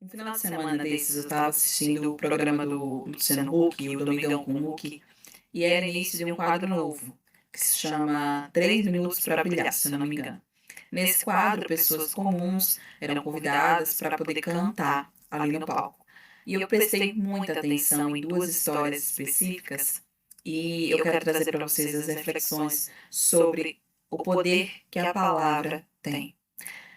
Um final de semana desses, eu estava assistindo o programa do Luciano Huck, o Domingão com o Huck, e era início de um quadro novo, que se chama 3 Minutos para Brilhar, se eu não me engano. Nesse quadro, pessoas comuns eram convidadas para poder cantar ali no palco. E eu prestei muita atenção em duas histórias específicas, e eu quero trazer para vocês as reflexões sobre o poder que a palavra tem.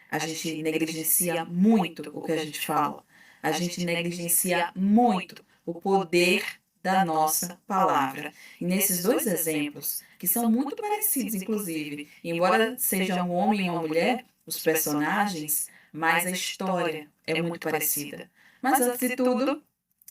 A gente negligencia muito o que a gente fala. A gente negligencia muito o poder da nossa palavra. E nesses dois exemplos, que são muito parecidos, inclusive, embora seja um homem e uma mulher, os personagens, mas a história é muito parecida. Mas antes de tudo,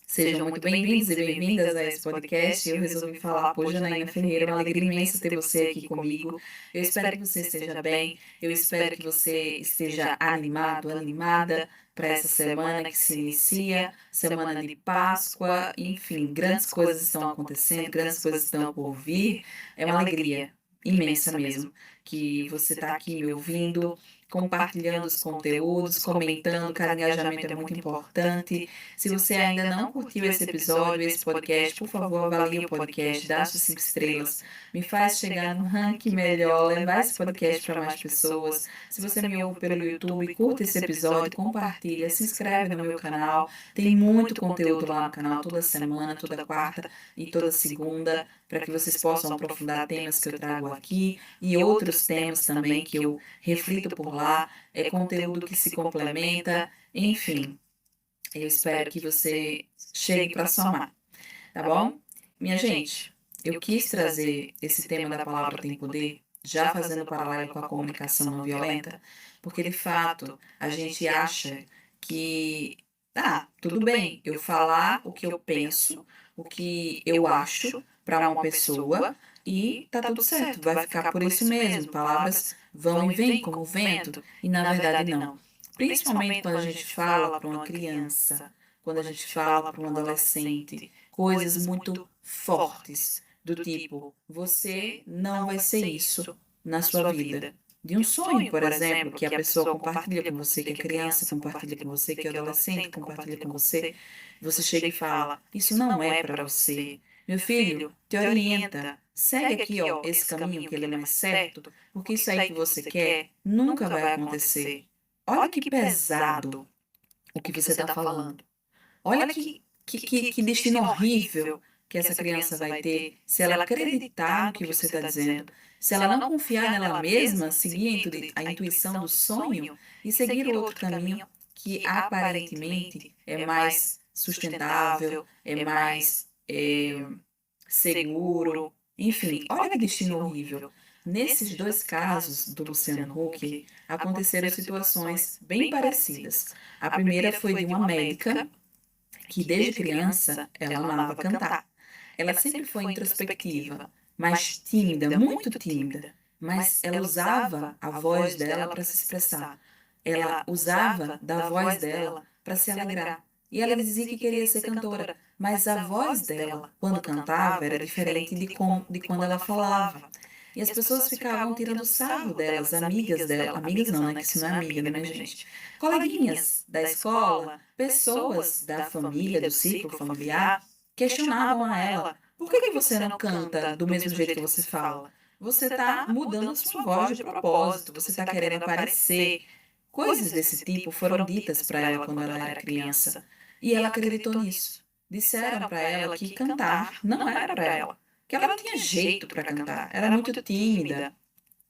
sejam muito bem-vindos e bem-vindas a esse podcast. Eu resolvi falar por Janaína Ferreira. É uma alegria imensa ter você aqui comigo. Eu espero que você esteja bem. Eu espero que você esteja animado, animada para essa semana que se inicia, semana de Páscoa. Enfim, grandes coisas estão acontecendo, grandes coisas estão por vir. É uma alegria imensa mesmo que você está aqui me ouvindo, compartilhando os conteúdos, comentando. Cada engajamento é muito importante. Se você ainda não curtiu esse episódio, esse podcast, por favor, avalie o podcast, dá suas 5 estrelas, me faz chegar no ranking melhor, levar esse podcast para mais pessoas. Se você me ouve pelo YouTube, curta esse episódio, compartilha, se inscreve no meu canal. Tem muito conteúdo lá no canal toda semana, toda quarta e toda segunda, para que vocês possam aprofundar temas que eu trago aqui e outros temas também que eu reflito por lá. É conteúdo que se complementa, enfim. Eu espero que você chegue para somar, tá bom? Minha gente, eu quis trazer esse tema da palavra tem poder, já fazendo paralelo com a comunicação não violenta, porque de fato a gente acha que, tudo bem, eu falar o que eu penso, o que eu acho para uma pessoa e tá tudo certo, vai ficar por isso mesmo. Palavras vão e vêm como o vento, e na verdade não. Principalmente quando a gente fala para uma criança, quando a gente fala para um adolescente, coisas muito fortes, do tipo, você não vai ser isso na sua vida. De um sonho, por exemplo, que a pessoa compartilha com você, que a criança compartilha com você, que o adolescente compartilha com você, você chega e fala: Isso não é para você. Meu filho, te orienta, segue aqui, ó, esse caminho que ele é mais certo, porque isso aí que você quer nunca vai acontecer. Olha que pesado o que você está falando. Olha que destino horrível que essa criança vai ter se ela acreditar no que você está dizendo, se ela não confiar nela mesma, seguir a intuição do sonho e seguir o outro caminho que aparentemente é mais sustentável, é mais seguro. Enfim, olha que destino horrível. Nesses dois casos do Luciano Huck, aconteceram situações bem parecidas. A primeira foi de uma médica que desde criança ela amava cantar. Ela sempre foi introspectiva, mas tímida, muito tímida, mas ela usava a voz dela para se expressar. Ela usava da voz dela para se alegrar. E ela dizia que queria ser cantora, mas a voz dela, quando cantava, era diferente de quando ela falava. E as pessoas ficavam tirando sarro delas, amigas dela, amigas não, né, que isso não é amiga, né, minha gente? Coleguinhas da escola, pessoas da família, do círculo familiar, questionavam a ela: por que você não canta do mesmo jeito que você fala? Você está mudando a sua voz de propósito, você está querendo aparecer. Coisas desse tipo foram ditas para ela quando ela era criança. E ela acreditou nisso. Disseram para ela que cantar não era para ela, que ela não tinha jeito para cantar, era muito tímida.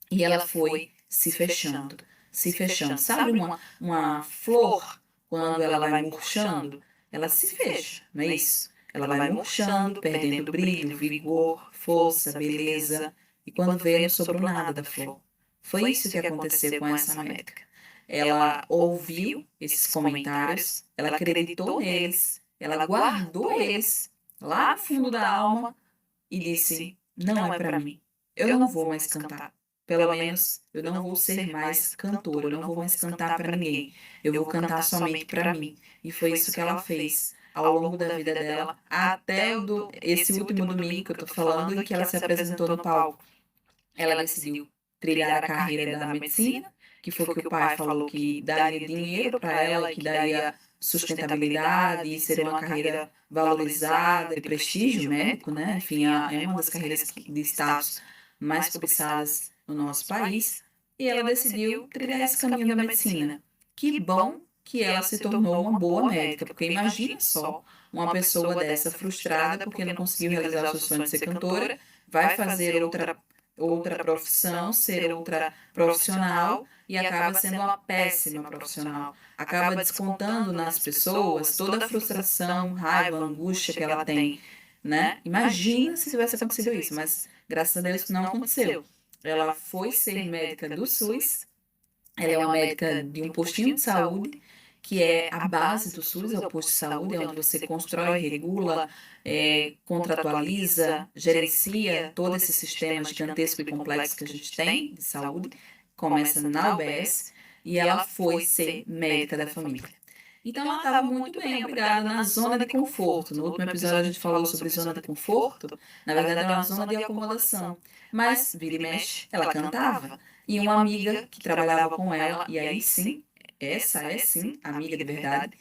E ela foi se fechando, se fechando. Sabe uma flor, quando ela vai murchando, ela se fecha, não é isso? Ela vai murchando, perdendo brilho, vigor, força, beleza. E quando vê, não sobrou nada da flor. Foi isso que aconteceu com essa médica. Ela ouviu esses comentários, ela acreditou neles, ela guardou eles lá no fundo da alma e disse: Não é para mim. Eu não vou mais cantar. Pelo menos eu não vou ser mais cantora, eu não vou mais cantar para ninguém. Eu vou cantar somente para mim. E foi isso que ela fez ao longo da vida dela, até esse último domingo que eu estou falando, em que ela se apresentou no palco. Ela decidiu trilhar a carreira da medicina, que foi o que o pai falou que daria dinheiro para ela, que daria sustentabilidade, ser uma carreira valorizada, de prestígio médico, né? Enfim, é uma das carreiras de status mais cobiçadas no nosso país, e ela decidiu trilhar esse caminho da medicina. Que bom que ela se tornou uma boa médica, porque imagina só uma pessoa dessa frustrada porque não conseguiu realizar o seu sonho de ser cantora, vai fazer outra profissão, ser outra profissional e acaba sendo uma péssima profissional. Acaba descontando nas pessoas toda a frustração, raiva, angústia que ela tem, né? Imagina se tivesse acontecido isso, mas graças a Deus não aconteceu. Ela foi ser médica do SUS, ela é uma médica de um postinho de saúde, que é a base do SUS, é o posto de saúde, é onde você constrói, regula, contratualiza, gerencia todo esse sistema gigantesco e complexo que a gente tem de saúde. Começa na UBS e ela foi ser médica da família. Então ela estava muito bem, obrigada, na zona de conforto. No último episódio a gente falou sobre zona de conforto, na verdade era uma zona de acomodação. Mas, vira e mexe, ela cantava. E uma amiga que trabalhava com ela, e aí sim, essa é sim, amiga de verdade,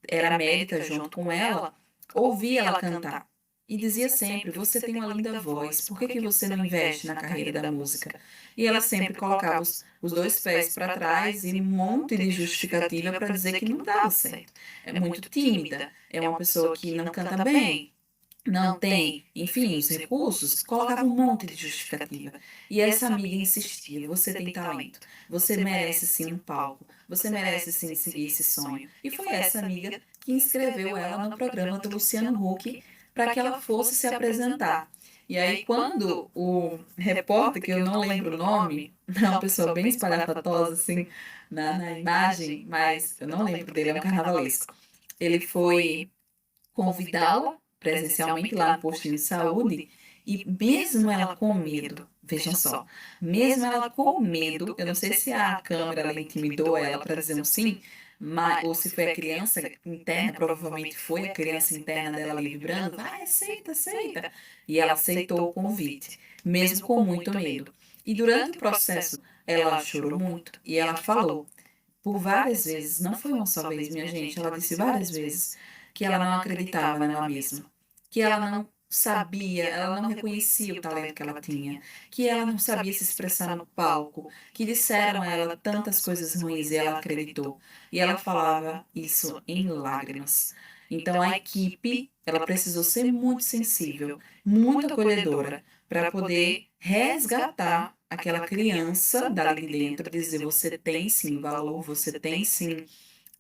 era médica junto com ela, ouvia ela cantar. E dizia sempre: Você tem uma linda voz, por que você não investe na carreira da música? E ela sempre colocava os dois pés para trás e um monte de justificativa para dizer que não dava certo. É muito tímida, é uma pessoa que não canta bem, não tem, enfim, os recursos, colocava um monte de justificativa. E essa amiga insistia: você tem talento, você merece sim um palco, você merece sim seguir esse sonho. E foi essa amiga que inscreveu ela no programa do Luciano Huck para que ela fosse se apresentar. E aí, quando o repórter, que eu não lembro o nome, é uma pessoa bem espalhafatosa, assim, na imagem, mas eu não lembro dele, é um carnavalesco. Ele foi convidá-la presencialmente lá no postinho de saúde e mesmo ela com medo, vejam só, mesmo ela com medo, eu não sei se a câmera ela intimidou ela para dizer um sim, mas, ou se foi a criança interna, provavelmente foi a criança interna dela ali vibrando, vai, aceita, aceita. E ela aceitou o convite, mesmo com muito medo. E durante o processo, ela chorou muito e ela falou por várias vezes, não foi uma só vez, minha gente, ela disse várias vezes que ela não acreditava nela mesma, que ela não sabia, ela não reconhecia o talento que ela tinha, que ela não sabia se expressar no palco, que disseram a ela tantas coisas ruins e ela acreditou. E ela falava isso em lágrimas. Então a equipe, ela precisou ser muito sensível, muito acolhedora, para poder resgatar aquela criança dali de dentro, dizer: você tem sim valor, você tem sim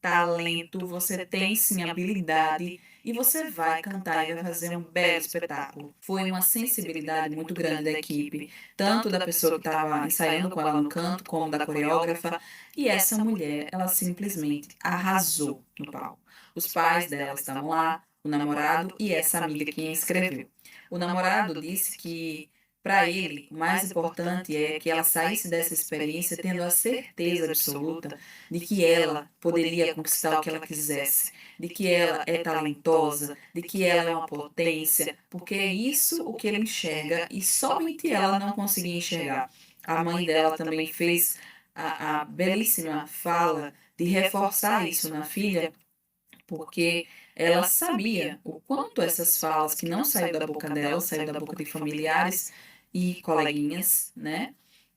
talento, você tem sim habilidade e você vai cantar e vai fazer um belo espetáculo. Foi uma sensibilidade muito grande da equipe, tanto da pessoa que estava ensaiando com ela no canto, como da coreógrafa, e essa mulher, ela simplesmente arrasou no palco. Os pais dela estavam lá, o namorado e essa amiga que escreveu. O namorado disse que para ele, o mais importante é que ela saísse dessa experiência tendo a certeza absoluta de que ela poderia conquistar o que ela quisesse, de que ela é talentosa, de que ela é uma potência, porque é isso o que ele enxerga e somente ela não conseguia enxergar. A mãe dela também fez a belíssima fala de reforçar isso na filha, porque ela sabia o quanto essas falas que não saíram da boca dela, saíram da boca de familiares e coleguinhas, né?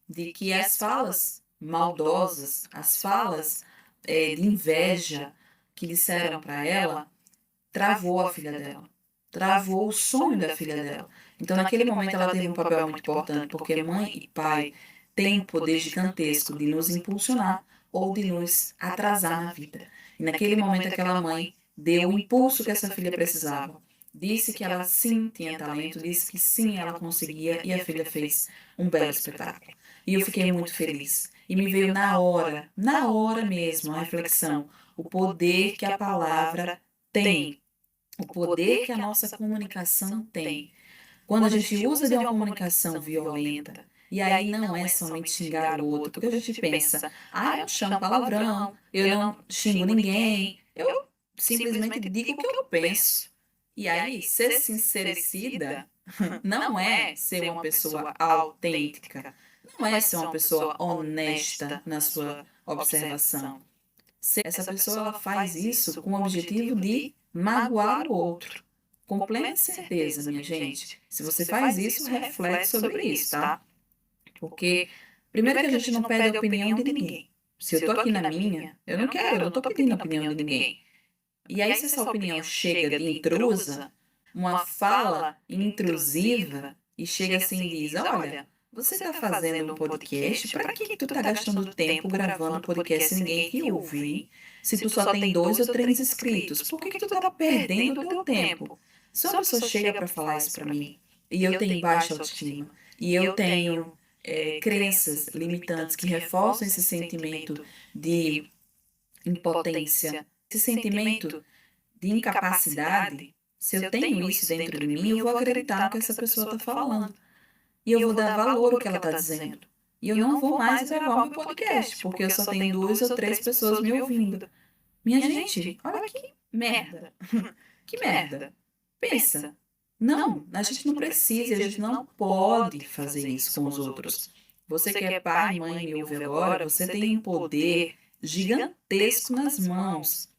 De que as falas maldosas, as falas de inveja que disseram para ela, travou a filha dela, travou o sonho da filha dela. Então, naquele momento, ela teve um papel muito importante, porque mãe e pai têm um poder gigantesco de nos impulsionar ou de nos atrasar na vida. E naquele momento, aquela mãe deu o impulso que essa filha precisava. Disse que ela sim tinha talento, disse que sim ela conseguia, e a filha fez um belo espetáculo. E eu fiquei muito feliz. E me veio na hora mesmo, a reflexão, o poder que a palavra tem, o poder que a nossa comunicação tem. Quando a gente usa de uma comunicação violenta, e aí não é somente xingar o outro, porque a gente pensa: eu não chamo palavrão, eu não xingo ninguém, eu simplesmente digo o que eu penso. E aí, ser sincericida não é ser uma pessoa autêntica, não é ser uma pessoa honesta na sua observação. Essa pessoa ela faz isso com o objetivo de magoar o outro. Com plena certeza, minha gente. Se você faz isso, reflete sobre isso, tá? Porque, primeiro que a gente não pede a opinião de ninguém. Se eu tô aqui na minha, eu não tô pedindo a opinião de ninguém. E aí, se essa opinião chega de intrusa, uma fala intrusiva, e chega assim e diz: Olha, você está fazendo um podcast, para que tu está gastando tempo gravando podcast e ninguém te ouve, hein? Se tu só tem 2 ou 3 inscritos, por que tu está perdendo o teu tempo? Se uma pessoa chega para falar isso para mim, e eu tenho baixa autoestima, e eu tenho crenças limitantes que reforçam esse sentimento de impotência, esse sentimento de incapacidade, se eu tenho isso dentro de mim, eu vou acreditar no que essa pessoa está falando. E eu vou dar valor ao que ela está dizendo. E eu não vou mais gravar o meu podcast, porque eu só tenho 2 ou 3 pessoas me ouvindo. Minha gente, olha que merda. Que merda. Pensa. Não, a gente não precisa, a gente não pode fazer isso com os outros. Você que é pai, mãe, me ouve agora, você tem um poder gigantesco nas mãos.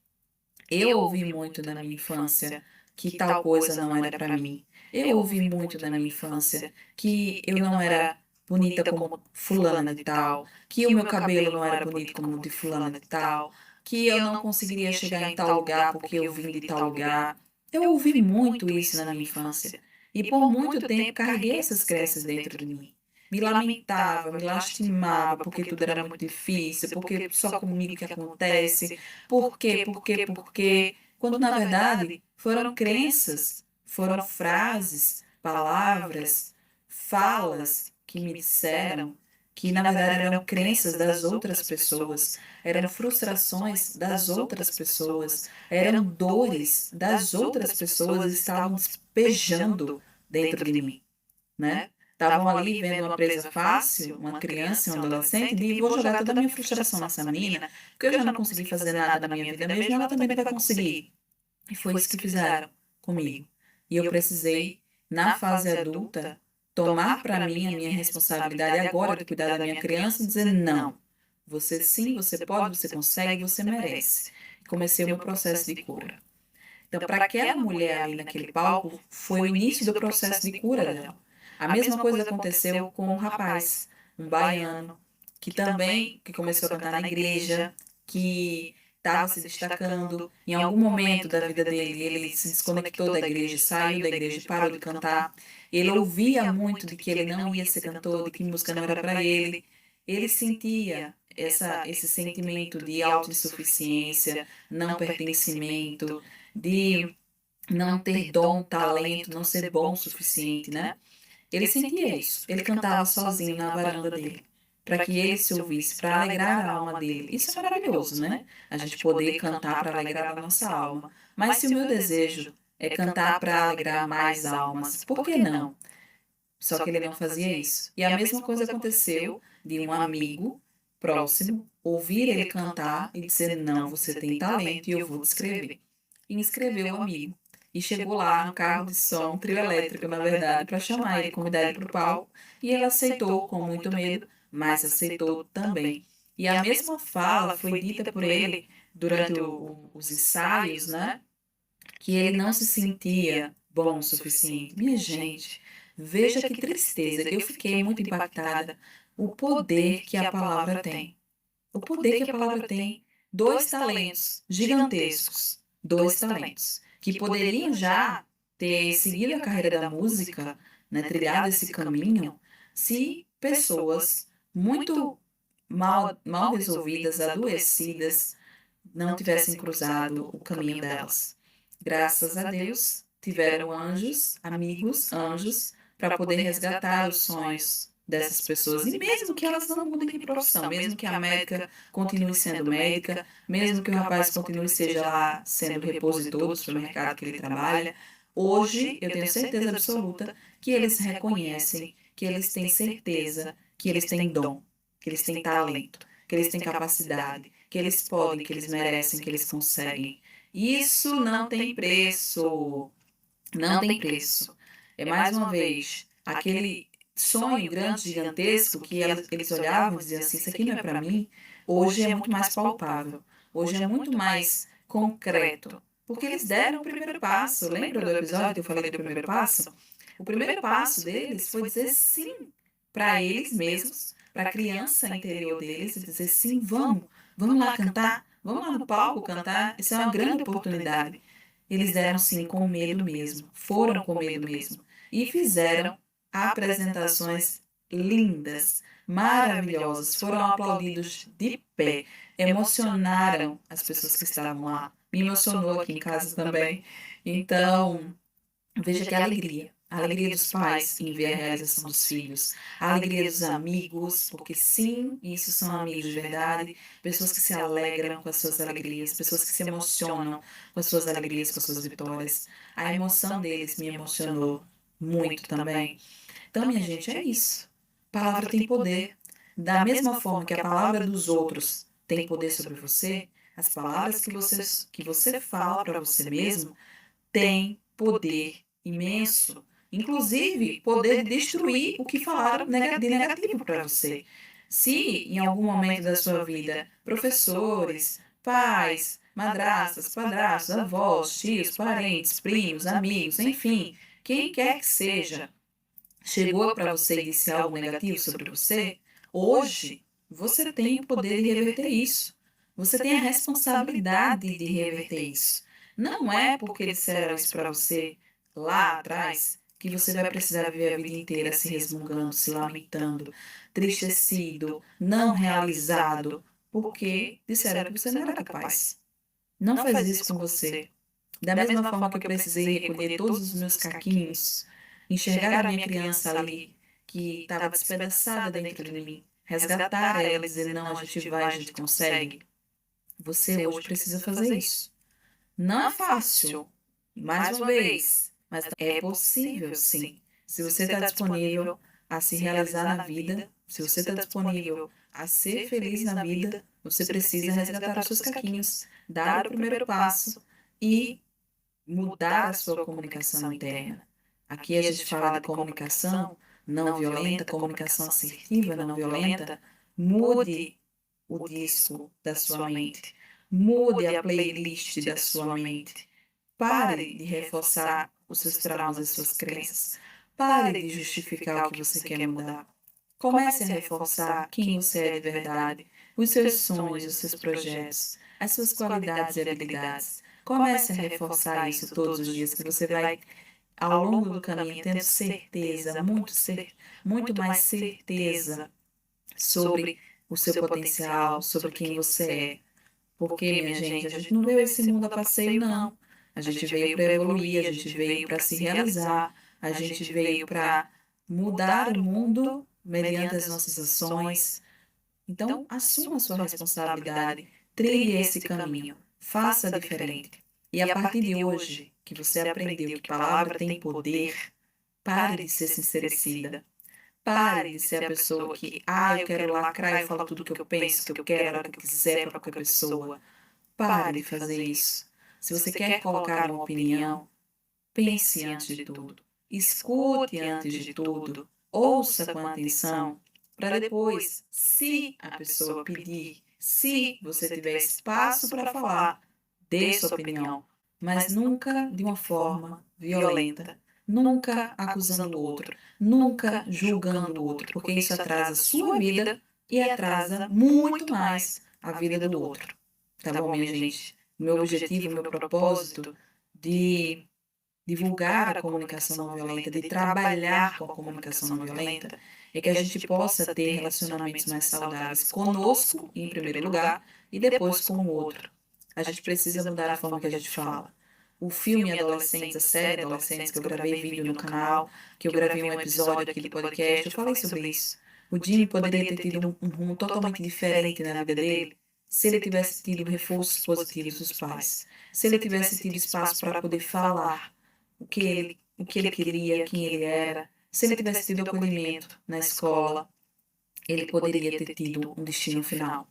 Eu ouvi muito na minha infância que tal coisa não era para mim. Eu ouvi muito na minha infância que eu não era bonita como fulana de tal, que o meu cabelo não era bonito como o de fulana de tal, que eu não conseguiria chegar em tal lugar porque eu vim de tal lugar. Eu ouvi muito isso na minha infância e por muito tempo carreguei essas crenças dentro de mim. Me lamentava, me lastimava porque tudo era muito difícil, porque só comigo que acontece. Por quê? Por quê? Por quê? Quando na verdade foram crenças, foram frases, palavras, falas que me disseram que na verdade eram crenças das outras pessoas, eram frustrações das outras pessoas, eram dores das outras pessoas que estavam despejando dentro de mim, né? Estavam ali vendo uma presa fácil, uma criança, um adolescente, e vou jogar toda a minha frustração nessa menina, porque eu já não consegui fazer nada na minha vida mesmo, ela também não vai conseguir. E foi isso que fizeram comigo. E eu precisei, na fase adulta, tomar para mim a minha responsabilidade agora de cuidar da minha criança e dizer não. Você sim, você pode, você consegue, você merece. E comecei o meu processo de cura. Então, para aquela mulher ali naquele palco, foi o início do processo de cura dela. A mesma coisa aconteceu com um rapaz, um baiano, que começou a cantar na igreja, que estava se destacando. Em algum momento da vida dele, ele se desconectou da igreja, saiu da igreja, parou de cantar. Ele ouvia muito de que ele não ia ser cantor, de que música não era para ele. Ele sentia esse sentimento de autossuficiência, não pertencimento, de não ter dom, talento, não ser bom o suficiente, né? Ele sentia isso. Ele cantava sozinho na varanda dele, para que ele se ouvisse, para alegrar a alma dele. Isso é maravilhoso, né? A gente poder cantar para alegrar a nossa alma. Mas se o meu desejo é cantar para alegrar mais almas, por que não? Só que ele não fazia isso. E a mesma coisa aconteceu de um amigo próximo ouvir ele cantar e dizer: Não, você tem talento e eu vou te escrever. E inscreveu o amigo. E chegou lá no carro de som, um trio elétrico, na verdade, para chamar ele, convidar ele para o palco. E ele aceitou com muito medo, mas aceitou também. E a mesma fala foi dita por ele durante os ensaios, né? Que ele não se sentia bom o suficiente. Minha gente, veja que tristeza. Eu fiquei muito impactada. O poder que a palavra tem. O poder que a palavra tem. 2 talentos gigantescos. 2 talentos. Que poderiam já ter seguido a carreira da música, né, trilhado esse caminho, se pessoas muito mal resolvidas, adoecidas, não tivessem cruzado o caminho delas. Graças a Deus, tiveram anjos, amigos, anjos, para poder resgatar os sonhos dessas pessoas. E mesmo que elas não mudem de profissão, mesmo que a médica continue sendo médica, mesmo que o rapaz continue seja lá sendo repositor do supermercado que ele trabalha, hoje eu tenho certeza absoluta que eles reconhecem, que eles têm certeza que eles têm dom, que eles têm talento, que eles têm capacidade, que eles podem, que eles merecem, que eles conseguem. Isso não tem preço. Não tem preço. É mais uma vez aquele sonho grande, gigantesco, que eles olhavam e diziam assim: Isso aqui não é para mim. Hoje é muito mais palpável. hoje é muito mais concreto, porque eles deram o primeiro passo. Lembra do episódio que eu falei do primeiro passo? O primeiro passo deles foi dizer sim para eles mesmos, para a criança interior deles, e dizer sim, vamos lá cantar, vamos lá no palco cantar, isso é uma grande oportunidade. Eles deram sim com medo mesmo, foram com medo mesmo, e fizeram apresentações lindas, maravilhosas, foram aplaudidos de pé, emocionaram as pessoas que estavam lá, me emocionou aqui em casa também. Então, veja que a alegria dos pais em ver a realização dos filhos, a alegria dos amigos, porque sim, isso são amigos de verdade, pessoas que se alegram com as suas alegrias, pessoas que se emocionam com as suas alegrias, com as suas vitórias. A emoção deles me emocionou muito também. Então, minha gente, é isso. A palavra tem poder. Da mesma forma que a palavra dos outros tem poder sobre você, as palavras que você fala para você mesmo têm poder imenso. Inclusive, poder de destruir o que falaram de negativo para você. Se em algum momento da sua vida, professores, pais, madrastas, padrastos, avós, tios, parentes, primos, amigos, enfim, quem quer que seja, chegou para você e disse algo negativo sobre você, hoje você tem o poder de reverter isso. Você tem a responsabilidade de reverter isso. Não é porque disseram isso para você lá atrás que você vai precisar viver a vida inteira se resmungando, se lamentando, tristecido, não realizado, porque disseram que você não era capaz. Não faz isso com você. Da mesma forma que eu precisei recolher todos os meus caquinhos, enxergar a minha criança ali, que estava despedaçada dentro de mim, resgatar ela e dizer: não, a gente vai, a gente consegue. Você hoje precisa fazer isso. Não é fácil, mais uma vez, mas é possível sim. Se você está disponível a se realizar na vida, se você está disponível a ser feliz na vida, você precisa resgatar os seus caquinhos, dar o primeiro passo e mudar a sua comunicação interna. Aqui a gente fala de comunicação não violenta, comunicação assertiva, não violenta. Mude o disco da sua mente. Mude a playlist da sua mente. Pare de reforçar os seus traumas e suas crenças. Pare de justificar o que você quer mudar. Comece a reforçar quem você é de verdade, os seus sonhos, os seus projetos, as suas qualidades e habilidades. Comece a reforçar isso todos os dias, que você vai, ao longo do caminho, tendo certeza, muito mais certeza sobre o seu potencial, sobre quem você é. Porque, minha gente, a gente não veio esse mundo a passeio, não. A gente veio para evoluir, a gente veio para se realizar, a gente veio para mudar o mundo mediante as nossas ações. Então, assuma a sua responsabilidade, trilhe esse caminho, faça diferente. E a partir de hoje, que você aprendeu que palavra tem poder, pare de ser sincerecida. Pare de ser a pessoa que, eu quero lacrar, eu falo tudo o que eu penso, que eu quero, a hora que eu quiser para qualquer pessoa. Pare de fazer isso. Se você quer colocar uma opinião, pense antes de tudo. Escute antes de tudo. Ouça com atenção, para depois, se a pessoa pedir, se você tiver espaço para falar, dê sua opinião, mas nunca de uma forma violenta, nunca acusando o outro, nunca julgando o outro, porque isso atrasa a sua vida e atrasa muito mais a vida do outro. Tá bom, minha gente? Meu objetivo, meu propósito de divulgar a comunicação não violenta, de trabalhar com a comunicação não violenta, é que a gente possa ter relacionamentos mais saudáveis conosco, em primeiro lugar, e depois com o outro. A gente precisa mudar a forma que a gente fala. O filme Adolescentes, a série Adolescentes, que eu gravei vídeo no canal, que eu gravei um episódio aqui do podcast, eu falei sobre isso. O Jimmy poderia ter tido um rumo totalmente diferente na vida dele se ele tivesse tido reforços positivos dos pais, se ele tivesse tido espaço para poder falar o que ele queria, quem ele era, se ele tivesse tido acolhimento na escola, ele poderia ter tido um destino final.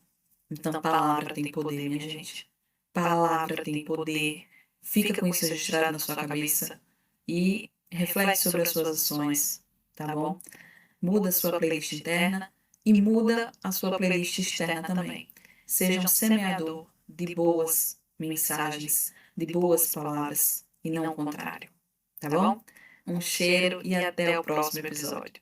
Então, palavra tem poder, minha gente. Palavra tem poder. Fica com isso registrado na sua cabeça e reflete sobre as suas ações, tá bom? Muda a sua playlist interna e muda a sua playlist externa também. Seja um semeador de boas mensagens, de boas palavras e não o contrário, tá bom? Um cheiro e até o próximo episódio.